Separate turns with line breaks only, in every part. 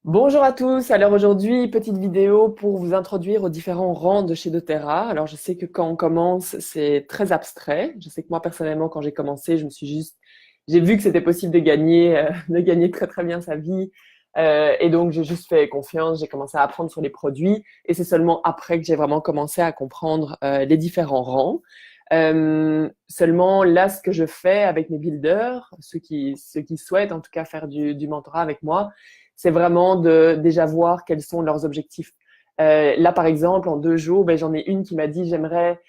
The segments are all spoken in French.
Bonjour à tous. Alors aujourd'hui, petite vidéo pour vous introduire aux différents rangs de chez doTERRA. Alors je sais que quand on commence, c'est très abstrait. Je sais que moi personnellement, quand j'ai commencé, j'ai vu que c'était possible de gagner très très bien sa vie. Et donc j'ai juste fait confiance. J'ai commencé à apprendre sur les produits. Et c'est seulement après que j'ai vraiment commencé à comprendre les différents rangs. Seulement là, ce que je fais avec mes builders, ceux qui souhaitent en tout cas faire du mentorat avec moi, c'est vraiment de déjà voir quels sont leurs objectifs. Là, par exemple, en 2 jours, ben, j'en ai une qui m'a dit j'aimerais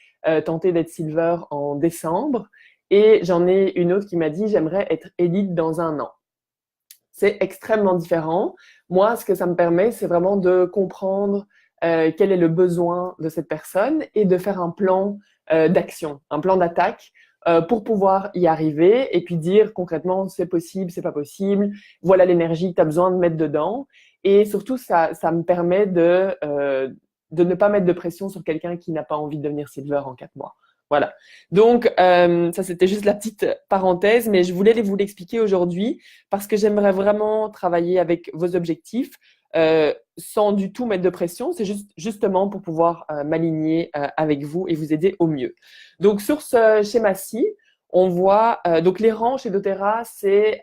tenter d'être silver en décembre, et j'en ai une autre qui m'a dit j'aimerais être élite dans un an. C'est extrêmement différent. Moi, ce que ça me permet, c'est vraiment de comprendre quel est le besoin de cette personne et de faire un plan d'action, un plan d'attaque pour pouvoir y arriver et puis dire concrètement c'est possible, c'est pas possible, voilà l'énergie que tu as besoin de mettre dedans. Et surtout, ça me permet de ne pas mettre de pression sur quelqu'un qui n'a pas envie de devenir silver en 4 mois. Voilà. Donc, ça, c'était juste la petite parenthèse, mais je voulais vous l'expliquer aujourd'hui parce que j'aimerais vraiment travailler avec vos objectifs sans du tout mettre de pression. C'est justement pour pouvoir m'aligner avec vous et vous aider au mieux. Donc, sur ce schéma-ci, on voit donc les rangs chez doTERRA, c'est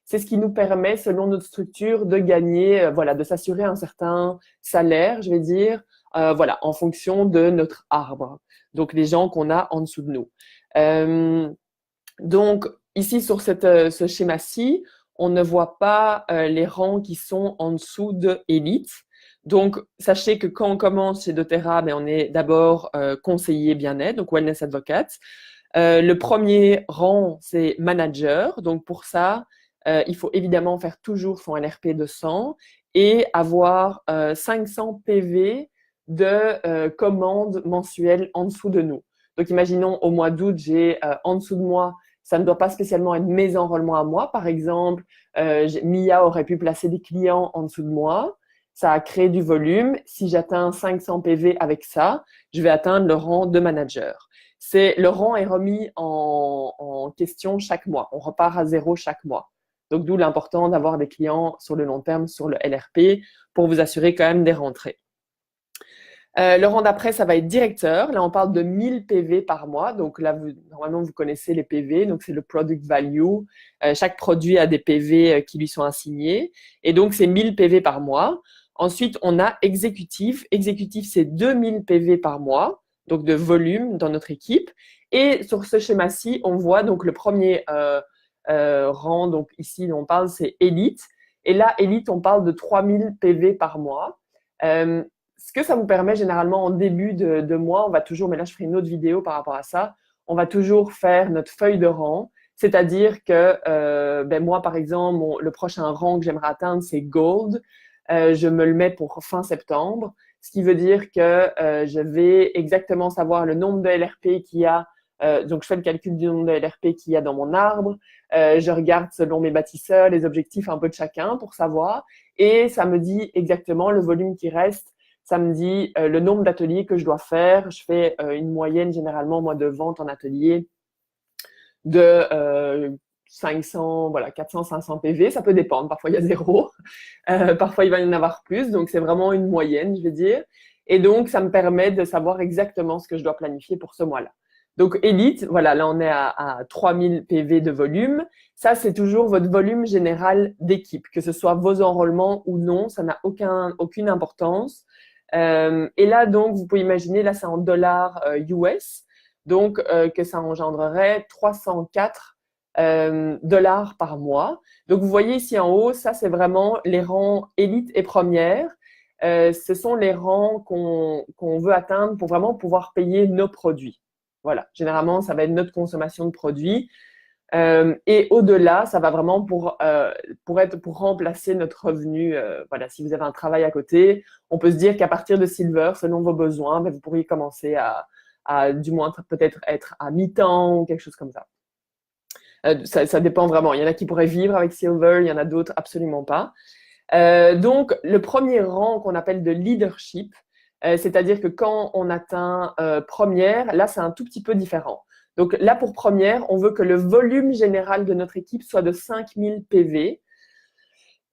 ce qui nous permet, selon notre structure, de gagner, voilà, de s'assurer un certain salaire, je vais dire, voilà, en fonction de notre arbre. Donc, les gens qu'on a en dessous de nous. Euh, donc, ici, sur ce schéma-ci, on ne voit pas les rangs qui sont en dessous de élite. Donc, sachez que quand on commence chez doTERRA, ben, on est d'abord conseiller bien-être, donc wellness advocate. Le premier rang, c'est manager. Donc, pour ça, il faut évidemment faire toujours son LRP de 100 et avoir 500 PV de commandes mensuelles en dessous de nous. Donc, imaginons au mois d'août, j'ai en dessous de moi, ça ne doit pas spécialement être mes enrôlements à moi. Par exemple, Mia aurait pu placer des clients en dessous de moi. Ça a créé du volume. Si j'atteins 500 PV avec ça, je vais atteindre le rang de manager. Le rang est remis en question chaque mois. On repart à zéro chaque mois. Donc, d'où l'important d'avoir des clients sur le long terme, sur le LRP, pour vous assurer quand même des rentrées. Le rang d'après, ça va être directeur. Là, on parle de 1000 PV par mois. Donc là, normalement, vous connaissez les PV. Donc, c'est le product value. Chaque produit a des PV qui lui sont assignés. Et donc, c'est 1000 PV par mois. Ensuite, on a exécutif. Exécutif, c'est 2000 PV par mois, donc de volume dans notre équipe. Et sur ce schéma-ci, on voit donc le premier rang. Donc ici, on parle, c'est élite. Et là, élite, on parle de 3000 PV par mois. Ce que ça vous permet généralement en début de mois, on va toujours, mais là je ferai une autre vidéo par rapport à ça, on va toujours faire notre feuille de rang, c'est-à-dire que ben moi par exemple, le prochain rang que j'aimerais atteindre c'est Gold. Je me le mets pour fin septembre, ce qui veut dire que je vais exactement savoir le nombre de LRP qu'il y a. Donc je fais le calcul du nombre de LRP qu'il y a dans mon arbre. Je regarde selon mes bâtisseurs les objectifs un peu de chacun pour savoir, et ça me dit exactement le volume qui reste. Ça me dit le nombre d'ateliers que je dois faire. Je fais une moyenne généralement, moi, de vente en atelier de 500, voilà, 400, 500 PV. Ça peut dépendre. Parfois, il y a zéro. Parfois, il va y en avoir plus. Donc, c'est vraiment une moyenne, je vais dire. Et donc, ça me permet de savoir exactement ce que je dois planifier pour ce mois-là. Donc, Elite, voilà, là, on est à 3000 PV de volume. Ça, c'est toujours votre volume général d'équipe, que ce soit vos enrôlements ou non, ça n'a aucune importance. Et là, donc, vous pouvez imaginer, là, c'est en dollars US, donc que ça engendrerait 304 dollars par mois. Donc, vous voyez ici en haut, ça, c'est vraiment les rangs élite et première. Ce sont les rangs qu'on veut atteindre pour vraiment pouvoir payer nos produits. Voilà, généralement, ça va être notre consommation de produits. Et au-delà, ça va vraiment pour remplacer notre revenu. Voilà, si vous avez un travail à côté, on peut se dire qu'à partir de Silver, selon vos besoins, ben, vous pourriez commencer à du moins peut-être être à mi-temps ou quelque chose comme ça. Ça dépend vraiment. Il y en a qui pourraient vivre avec Silver, il y en a d'autres absolument pas. Donc, le premier rang qu'on appelle de leadership, c'est-à-dire que quand on atteint première, là, c'est un tout petit peu différent. Donc là, pour première, on veut que le volume général de notre équipe soit de 5000 PV.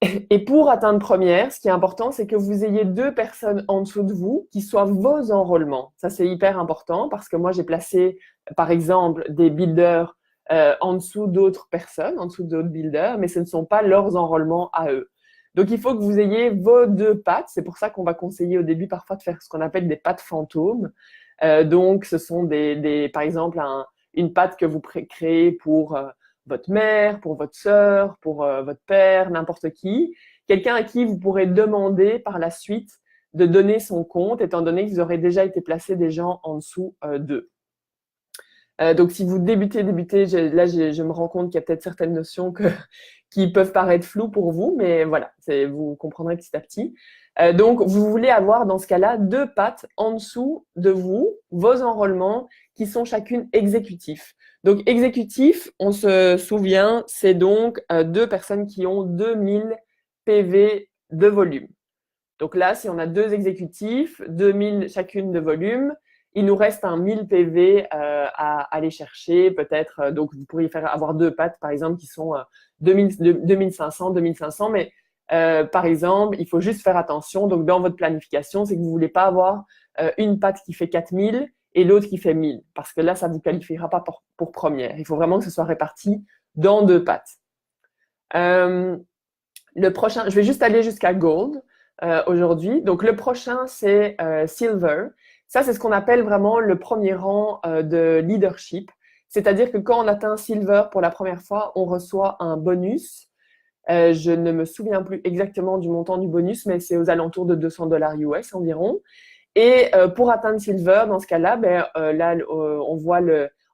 Et pour atteindre première, ce qui est important, c'est que vous ayez 2 personnes en dessous de vous qui soient vos enrôlements. Ça, c'est hyper important parce que moi, j'ai placé, par exemple, des builders en dessous d'autres personnes, en dessous d'autres builders, mais ce ne sont pas leurs enrôlements à eux. Donc, il faut que vous ayez vos 2 pattes. C'est pour ça qu'on va conseiller au début parfois de faire ce qu'on appelle des pattes fantômes. Donc, ce sont par exemple, une patte que vous créez pour votre mère, pour votre sœur, pour votre père, n'importe qui. Quelqu'un à qui vous pourrez demander par la suite de donner son compte, étant donné que vous aurez déjà été placé des gens en dessous d'eux. Donc, si vous débutez, je me rends compte qu'il y a peut-être certaines notions qui peuvent paraître floues pour vous, mais voilà, vous comprendrez petit à petit. Donc, vous voulez avoir dans ce cas-là 2 pattes en dessous de vous, vos enrôlements, qui sont chacune exécutifs. Donc, exécutif, on se souvient, c'est donc 2 personnes qui ont 2000 PV de volume. Donc là, si on a 2 exécutifs, 2000 chacune de volume, il nous reste un 1000 PV à aller chercher, peut-être. Donc, vous pourriez avoir 2 pattes, par exemple, qui sont 2500, 2500. Mais par exemple, il faut juste faire attention. Donc, dans votre planification, c'est que vous ne voulez pas avoir une patte qui fait 4000 et l'autre qui fait 1000. Parce que là, ça ne vous qualifiera pas pour première. Il faut vraiment que ce soit réparti dans 2 pattes. Le prochain, je vais juste aller jusqu'à Gold aujourd'hui. Donc, le prochain, c'est Silver. Ça, c'est ce qu'on appelle vraiment le premier rang de leadership. C'est-à-dire que quand on atteint Silver pour la première fois, on reçoit un bonus. Je ne me souviens plus exactement du montant du bonus, mais c'est aux alentours de $200 US environ. Et pour atteindre Silver, dans ce cas-là, on voit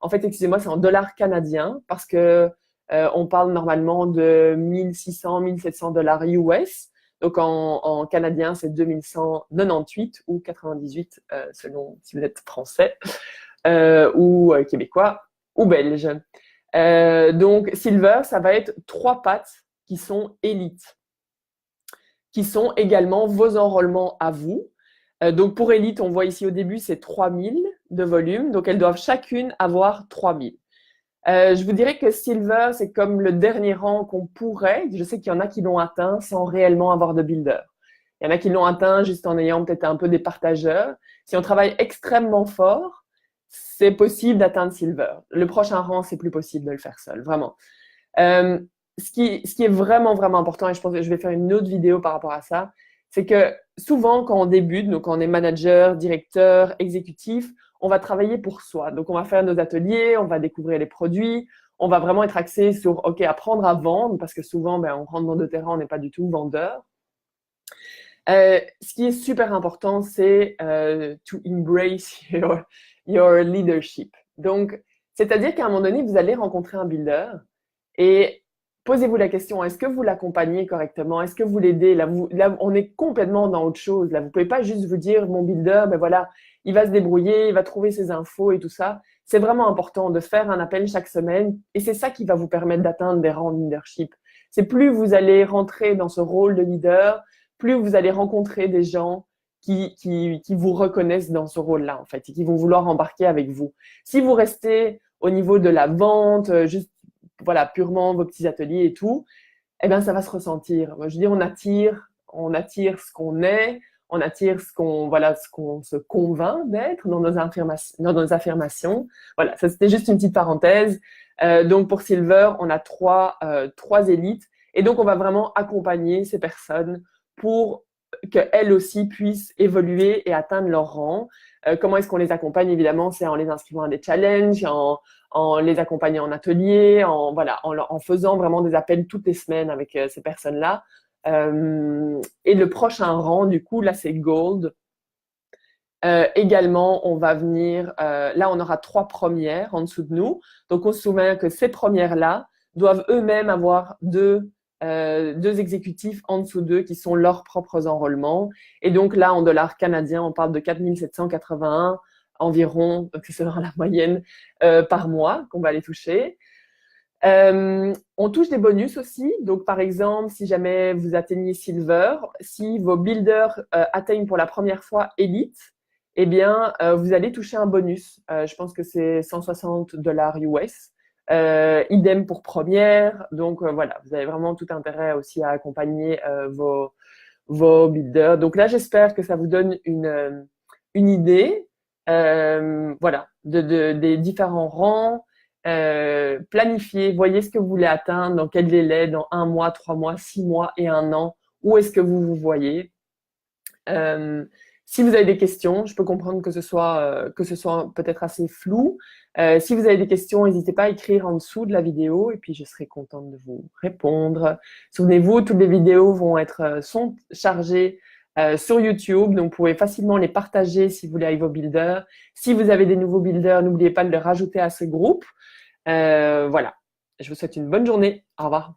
En fait, excusez-moi, c'est en dollars canadiens parce que on parle normalement de 1600, $1700 US. Donc en canadien, c'est 2198 ou 98 selon si vous êtes français ou québécois ou belge. Donc Silver, ça va être 3 pattes qui sont élites, qui sont également vos enrôlements à vous. Donc pour élite, on voit ici au début, c'est 3000 de volume. Donc elles doivent chacune avoir 3000. Je vous dirais que Silver, c'est comme le dernier rang qu'on pourrait. Je sais qu'il y en a qui l'ont atteint sans réellement avoir de builder. Il y en a qui l'ont atteint juste en ayant peut-être un peu des partageurs. Si on travaille extrêmement fort, c'est possible d'atteindre Silver. Le prochain rang, c'est plus possible de le faire seul, vraiment. Ce qui est vraiment, vraiment important, et je pense que je vais faire une autre vidéo par rapport à ça, c'est que souvent, quand on débute, donc quand on est manager, directeur, exécutif, on va travailler pour soi. Donc, on va faire nos ateliers, on va découvrir les produits, on va vraiment être axé sur, OK, apprendre à vendre, parce que souvent, on rentre dans le terrain, on n'est pas du tout vendeur. Ce qui est super important, c'est to embrace your leadership. Donc, c'est-à-dire qu'à un moment donné, vous allez rencontrer un builder et posez-vous la question, est-ce que vous l'accompagnez correctement? Est-ce que vous l'aidez? Là, on est complètement dans autre chose. Là, vous pouvez pas juste vous dire, mon builder, voilà, il va se débrouiller, il va trouver ses infos et tout ça. C'est vraiment important de faire un appel chaque semaine et c'est ça qui va vous permettre d'atteindre des rangs de leadership. C'est plus vous allez rentrer dans ce rôle de leader, plus vous allez rencontrer des gens qui vous reconnaissent dans ce rôle-là, en fait, et qui vont vouloir embarquer avec vous. Si vous restez au niveau de la vente, juste voilà, purement vos petits ateliers et tout, eh bien, ça va se ressentir. Je veux dire, on attire ce qu'on est, on attire ce qu'on se convainc d'être dans nos affirmations. Voilà, ça c'était juste une petite parenthèse. Donc pour Silver, on a trois élites et donc on va vraiment accompagner ces personnes pour qu'elles aussi puissent évoluer et atteindre leur rang. Comment est-ce qu'on les accompagne? Évidemment, c'est en les inscrivant à des challenges, en les accompagnant en atelier, en faisant vraiment des appels toutes les semaines avec ces personnes-là. Et le prochain rang, du coup, là, c'est Gold. Également, on va venir, là, on aura 3 premières en dessous de nous. Donc, on se souvient que ces premières-là doivent eux-mêmes avoir deux exécutifs en dessous d'eux qui sont leurs propres enrôlements. Et donc là, en dollars canadiens, on parle de 4781 environ, donc c'est dans la moyenne par mois qu'on va les toucher. On touche des bonus aussi. Donc, par exemple, si jamais vous atteignez Silver, si vos builders atteignent pour la première fois Elite, eh bien, vous allez toucher un bonus. Je pense que c'est $160 US Idem pour première. Donc voilà, vous avez vraiment tout intérêt aussi à accompagner vos builders. Donc là, j'espère que ça vous donne une idée, voilà, des différents rangs. Planifiez, voyez ce que vous voulez atteindre, dans quel délai, dans 1 mois, 3 mois, 6 mois et 1 an. Où est-ce que vous vous voyez? Si vous avez des questions, je peux comprendre que ce soit peut-être assez flou. Si vous avez des questions, n'hésitez pas à écrire en dessous de la vidéo et puis je serai contente de vous répondre. Souvenez-vous, toutes les vidéos sont chargées sur YouTube, donc vous pouvez facilement les partager si vous voulez avec vos builders. Si vous avez des nouveaux builders, n'oubliez pas de les rajouter à ce groupe. Voilà. Je vous souhaite une bonne journée. Au revoir.